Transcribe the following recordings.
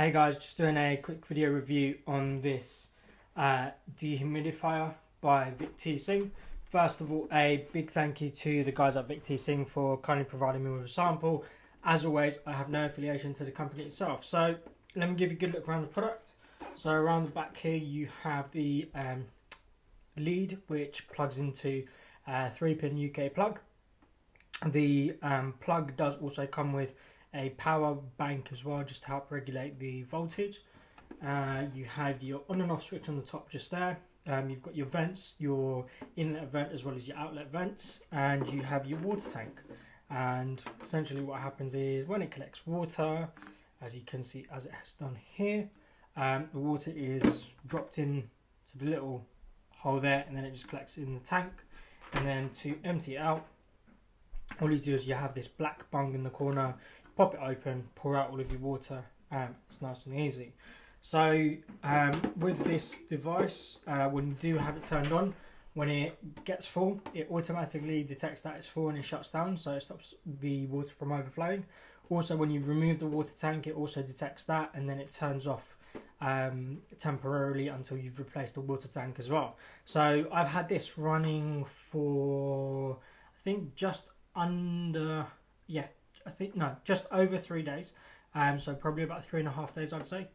Hey guys, just doing a quick video review on this dehumidifier by VicTsing. First of all, a big thank you to the guys at VicTsing for kindly providing me with a sample. As always, I have no affiliation to the company itself. So let me give you a good look around the product. So around the back here you have the lead, which plugs into a 3-pin UK plug. The plug does also come with a power bank as well, just to help regulate the voltage. You have your on and off switch on the top just there. You've got your vents, your inlet vent as well as your outlet vents, and you have your water tank. And essentially what happens is when it collects water, as you can see as it has done here, the water is dropped in to the little hole there, and then it just collects in the tank. And then to empty it out, all you do is you have this black bung in the corner, pop it open, pour out all of your water, it's nice and easy. So with this device, when you do have it turned on, when it gets full, it automatically detects that it's full and it shuts down, so it stops the water from overflowing. Also, when you remove the water tank, it also detects that, and then it turns off temporarily until you've replaced the water tank as well. So I've had this running for, I think just over 3 days, so probably about 3.5 days I'd say.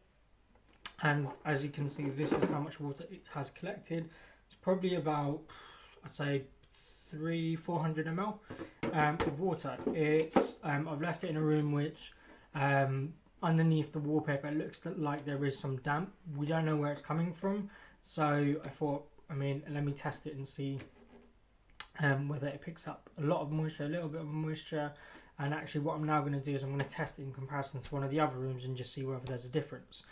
And as you can see, this is how much water it has collected. It's probably about, I'd say 300-400 ml of water. It's I've left it in a room which underneath the wallpaper it looks like there is some damp. We don't know where it's coming from, so I thought, let me test it and see whether it picks up a lot of moisture, a little bit of moisture. And actually what I'm now going to do is I'm going to test it in comparison to one of the other rooms and just see whether there's a difference.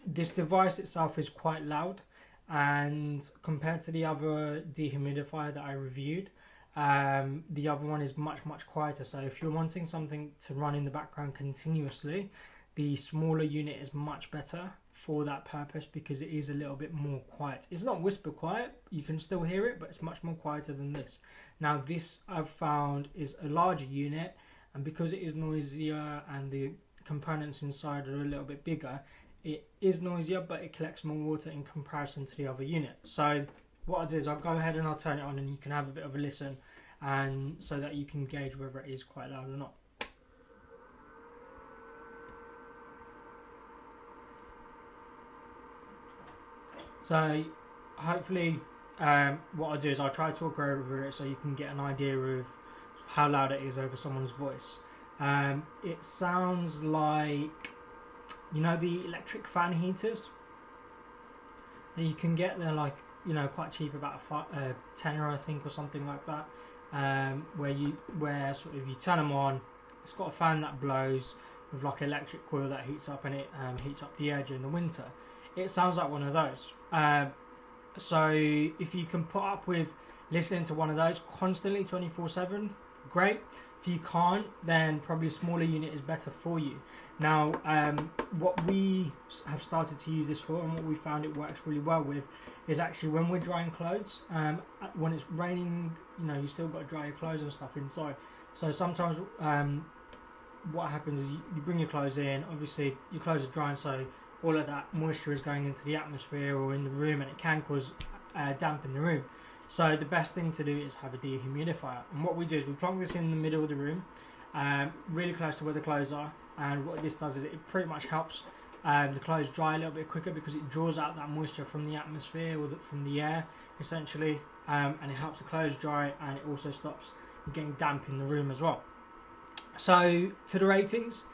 This device itself is quite loud, and compared to the other dehumidifier that I reviewed, the other one is much quieter. So if you're wanting something to run in the background continuously, the smaller unit is much better for that purpose, because it is a little bit more quiet. It's not whisper quiet, you can still hear it, but it's much more quieter than this. Now this I've found is a larger unit, and because it is noisier and the components inside are a little bit bigger, it is noisier, but it collects more water in comparison to the other unit. So what I'll do is I'll go ahead and I'll turn it on, and you can have a bit of a listen, and so that you can gauge whether it is quite loud or not. So hopefully what I'll do is I'll try to talk over it so you can get an idea of how loud it is over someone's voice. It sounds like, you know, the electric fan heaters that you can get. They're like, you know, quite cheap, about a tenner I think or something like that, where sort of you turn them on, it's got a fan that blows with like an electric coil that heats up, and it heats up the air during the winter. It sounds like one of those. So if you can put up with listening to one of those constantly 24/7, great. If you can't, then probably a smaller unit is better for you. Now what we have started to use this for, and what we found it works really well with, is actually when we're drying clothes. When it's raining, you know, you still got to dry your clothes and stuff inside. So sometimes what happens is you bring your clothes in, obviously your clothes are drying, so all of that moisture is going into the atmosphere or in the room, and it can cause damp in the room. So the best thing to do is have a dehumidifier. And what we do is we plug this in the middle of the room, really close to where the clothes are. And what this does is it pretty much helps the clothes dry a little bit quicker, because it draws out that moisture from the atmosphere or from the air, essentially. And it helps the clothes dry, and it also stops getting damp in the room as well. So to the ratings,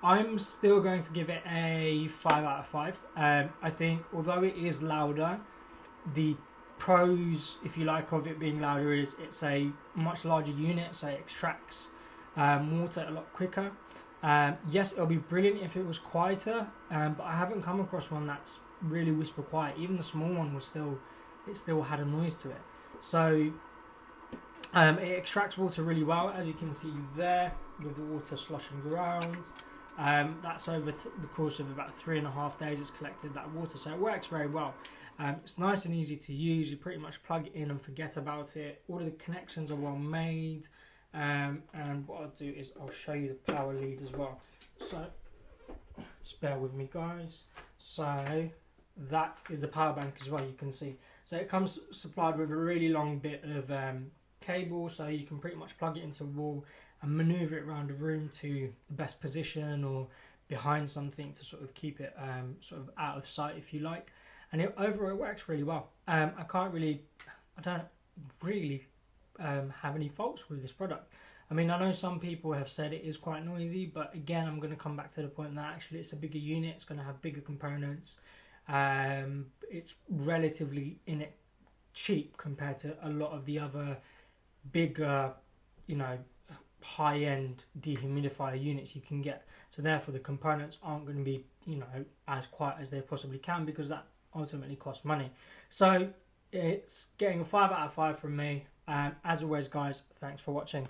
I'm still going to give it a 5 out of 5. I think although it is louder, the pros, if you like, of it being louder is it's a much larger unit, so it extracts water a lot quicker. Yes, it'll be brilliant if it was quieter, but I haven't come across one that's really whisper quiet. Even the small one was still had a noise to it. So it extracts water really well, as you can see there, with the water sloshing around. That's over the course of about 3.5 days it's collected that water, so it works very well. It's nice and easy to use. You pretty much plug it in and forget about it. All of the connections are well made, and what I'll do is I'll show you the power lead as well. So just just bear with me, guys. So that is the power bank as well, you can see. So it comes supplied with a really long bit of cable, so you can pretty much plug it into a wall and maneuver it around the room to the best position or behind something to sort of keep it sort of out of sight, if you like. And overall it works really well. I don't really have any faults with this product. I mean, I know some people have said it is quite noisy, but again, I'm going to come back to the point that actually it's a bigger unit, it's going to have bigger components. It's relatively cheap compared to a lot of the other bigger, you know, high-end dehumidifier units you can get. So therefore the components aren't going to be, you know, as quiet as they possibly can, because that ultimately costs money. So it's getting a 5 out of 5 from me. As always, guys, thanks for watching.